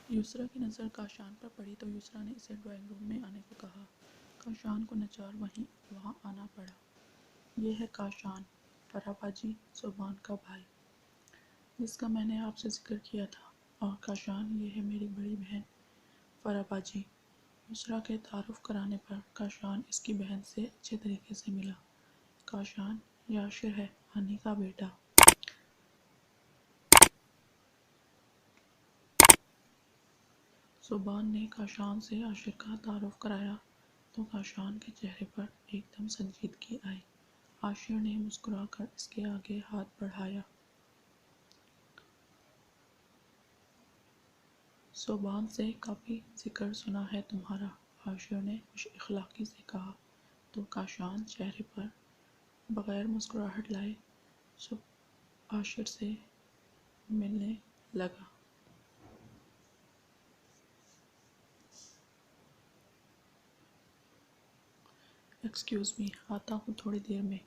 یسریٰ کی نظر کاشان پر پڑی تو یسریٰ نے اسے ڈرائنگ روم میں آنے کو کہا۔ کاشان کو ناچار وہاں آنا پڑا۔ یہ ہے کاشان، فرح باجی، صوبان کا بھائی، جس کا میں نے آپ سے ذکر کیا تھا، اور کاشان یہ ہے میری بڑی بہن فرح باجی۔ یسریٰ کے تعارف کرانے پر کاشان اس کی بہن سے اچھے طریقے سے ملا۔ کاشان یہ عاشر ہے، ہانی کا بیٹا۔ صوبان نے کاشان سے عاشر کا تعارف کرایا تو کاشان کے چہرے پر ایک دم سنجیدگی آئی۔ عاشر نے مسکرا کر اس کے آگے ہاتھ بڑھایا۔ صوبان سے کافی ذکر سنا ہے تمہارا، عاشر نے خوش اخلاقی سے کہا تو کاشان چہرے پر بغیر مسکراہٹ لائے عاشر سے ملنے لگا۔ ایکسکیوز می، آتا ہوں تھوڑی دیر میں،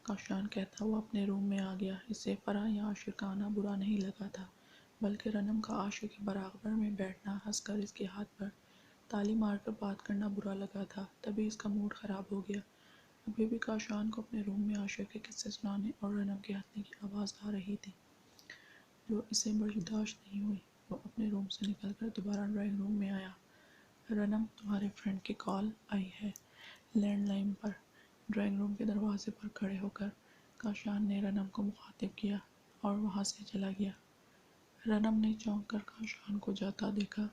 کاشان کہتا ہوا اپنے روم میں آ گیا۔ اسے فرح یا عاشر کا آنا برا نہیں لگا تھا، بلکہ رنم کا عاشر کے برابر میں بیٹھنا، ہنس کر اس کے ہاتھ پر تالی مار کر بات کرنا برا لگا تھا۔ تبھی اس کا موڈ خراب ہو گیا۔ ابھی بھی کاشان کو اپنے روم میں عاشر کے قصے سنانے اور رنم کے ہنسنے کی آواز آ رہی تھی، جو اسے برداشت نہیں ہوئی۔ وہ اپنے روم سے نکل کر دوبارہ ڈرائنگ روم میں آیا۔ رنم، تمہارے فرینڈ کی کال آئی ہے لینڈ لائن پر۔ ڈرائنگ روم کے دروازے پر کھڑے ہو کر کاشان نے رنم کو مخاطب کیا اور وہاں سے چلا گیا۔ رنم نے چونک کر کاشان کو جاتا دیکھا،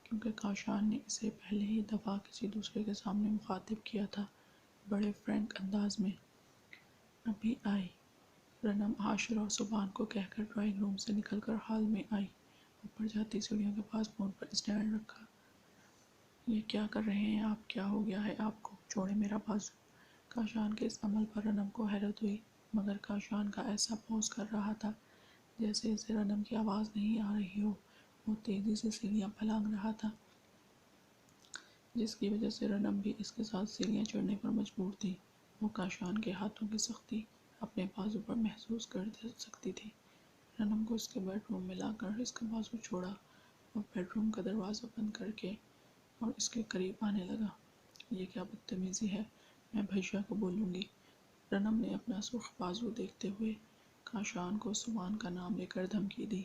کیونکہ کاشان نے اسے پہلے ہی دفعہ کسی دوسرے کے سامنے مخاطب کیا تھا، بڑے فرینک انداز میں۔ ابھی آئی، رنم عاشر اور صوبان کو کہہ کر ڈرائنگ روم سے نکل کر ہال میں آئی۔ اوپر جاتی سیڑھیوں کے پاس فون پر اسٹینڈ رکھا۔ یہ کیا کر رہے ہیں آپ؟ کیا ہو گیا ہے آپ کو؟ چھوڑیں میرا بازو۔ کاشان کے اس عمل پر رنم کو حیرت ہوئی، مگر کاشان کا ایسا پوز کر رہا تھا جیسے اسے رنم کی آواز نہیں آ رہی ہو۔ وہ تیزی سے سیڑھیاں پلانگ رہا تھا، جس کی وجہ سے رنم بھی اس کے ساتھ سیڑھیاں چڑھنے پر مجبور تھی۔ وہ کاشان کے ہاتھوں کی سختی اپنے بازو پر محسوس کر سکتی تھی۔ رنم کو اس کے بیڈ روم میں لا کر اس کا بازو چھوڑا اور بیڈ روم کا دروازہ بند کر کے اور اس کے قریب آنے لگا۔ یہ کیا بدتمیزی ہے، میں بھائیشا کو بولوں گی۔ رنم نے اپنا سرخ بازو دیکھتے ہوئے کاشان کو صوبان کا نام لے کر دھمکی دی۔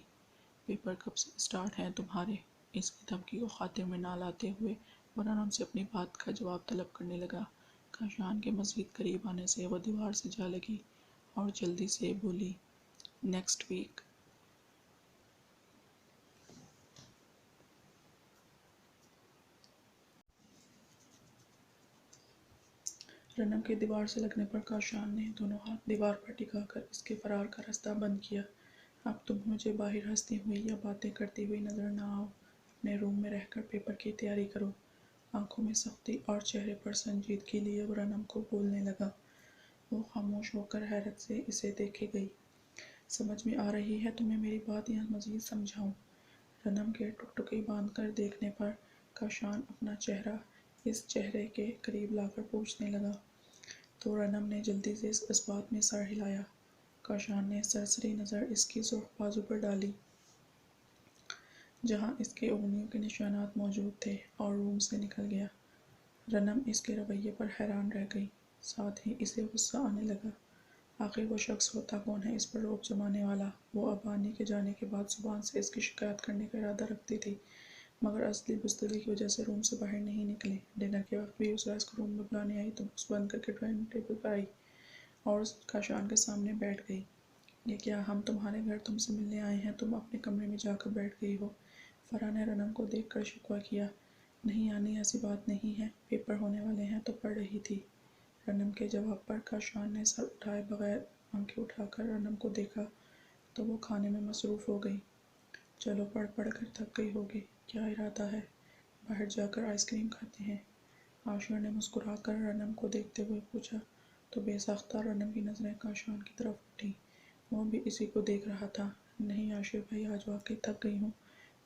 پیپر کب سے اسٹارٹ ہیں تمہارے؟ اس کی دھمکی کو خاطر میں نہ لاتے ہوئے وہ رنم سے اپنی بات کا جواب طلب کرنے لگا۔ کاشان کے مزید قریب آنے سے وہ دیوار سے جا لگی اور جلدی سے بولی، نیکسٹ ویک۔ رنم کے دیوار سے لگنے پر کاشان نے دونوں ہاتھ دیوار پر ٹکا کر اس کے فرار کا راستہ بند کیا۔ اب تم مجھے باہر ہنستی ہوئی یا باتیں کرتی ہوئی نظر نہ آؤ، اپنے روم میں رہ کر پیپر کی تیاری کرو۔ آنکھوں میں سختی اور چہرے پر سنجیدگی لیے وہ رنم کو بولنے لگا۔ وہ خاموش ہو کر حیرت سے اسے دیکھے گئی۔ سمجھ میں آ رہی ہے تمہیں میری بات یا مزید سمجھاؤں؟ رنم کے ٹکٹکی باندھ کر دیکھنے پر کاشان اپنا چہرہ اس چہرے کے قریب لا کر پوچھنے لگا، تو رنم نے جلدی سے اس بات میں سر ہلایا۔ کاشان نے سرسری نظر اس کی سرخ بازو پر ڈالی، جہاں اس کے انگلیوں کے نشانات موجود تھے، اور روم سے نکل گیا۔ رنم اس کے رویے پر حیران رہ گئی، ساتھ ہی اسے غصہ آنے لگا۔ آخر وہ شخص ہوتا کون ہے اس پر رعب جمانے والا؟ وہ اب بانی کے جانے کے بعد صوبان سے اس کی شکایت کرنے کا ارادہ رکھتی تھی، مگر عصبی بزدلی کی وجہ سے روم سے باہر نہیں نکلی۔ ڈنر کے وقت بھی یسریٰ اس کو روم میں بلانے آئی تو بکس بند کر کے ڈرائنگ ٹیبل پر آئی اور کاشان کے سامنے بیٹھ گئی۔ یہ کیا، ہم تمہارے گھر تم سے ملنے آئے ہیں، تم اپنے کمرے میں جا کر بیٹھ گئی ہو؟ فرح نے رنم کو دیکھ کر شکوہ کیا۔ نہیں آنی، ایسی بات نہیں ہے، پیپر ہونے والے ہیں تو پڑھ رہی تھی۔ رنم کے جواب پر کاشان نے سر اٹھائے بغیر آنکھیں اٹھا کر رنم کو دیکھا تو وہ کھانے میں مصروف ہو گئی۔ چلو پڑھ پڑھ کر تھک گئی ہوگی، کیا ارادہ ہے؟ باہر جا کر آئس کریم کھاتے ہیں؟ عاشر نے مسکرا کر رنم کو دیکھتے ہوئے پوچھا تو بے ساختہ رنم کی نظریں کاشان کی طرف اٹھیں۔ وہ بھی اسی کو دیکھ رہا تھا۔ نہیں عاشر بھائی، آج واقعی تھک گئی ہوں،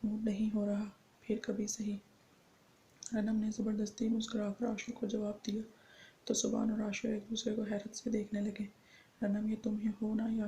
موڈ نہیں ہو رہا، پھر کبھی سہی۔ رنم نے زبردستی مسکرا کر عاشر کو جواب دیا تو صوبان اور عاشر ایک دوسرے کو حیرت سے دیکھنے لگے۔ رنم، یہ تم ہی ہو نا، یا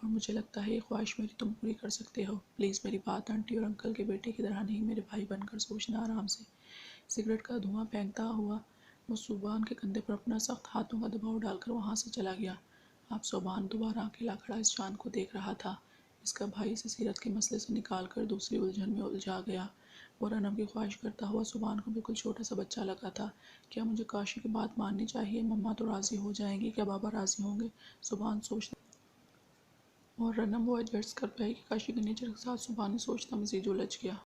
اور مجھے لگتا ہے یہ خواہش میری تم پوری کر سکتے ہو۔ پلیز میری بات آنٹی اور انکل کے بیٹے کی طرح نہیں، میرے بھائی بن کر سوچنا آرام سے۔ سگریٹ کا دھواں پھینکتا ہوا وہ صوبان کے کندھے پر اپنا سخت ہاتھوں کا دباؤ ڈال کر وہاں سے چلا گیا۔ اب صوبان دوبارہ اکیلا کھڑا اس چاند کو دیکھ رہا تھا۔ اس کا بھائی اسے سیرت کے مسئلے سے نکال کر دوسری الجھن میں الجھا گیا۔ وہ رنم کی خواہش کرتا ہوا صوبان کو بالکل چھوٹا سا بچہ لگا تھا۔ کیا مجھے کاشی کی بات ماننی چاہیے؟ مما تو راضی ہو جائیں گی، کیا بابا راضی ہوں گے؟ صوبان سوچتا اور رنم وہ ایڈجسٹ کر پائی کہ کاشی کے نیچر کے ساتھ صوبان نے سوچتا مزید الجھ گیا۔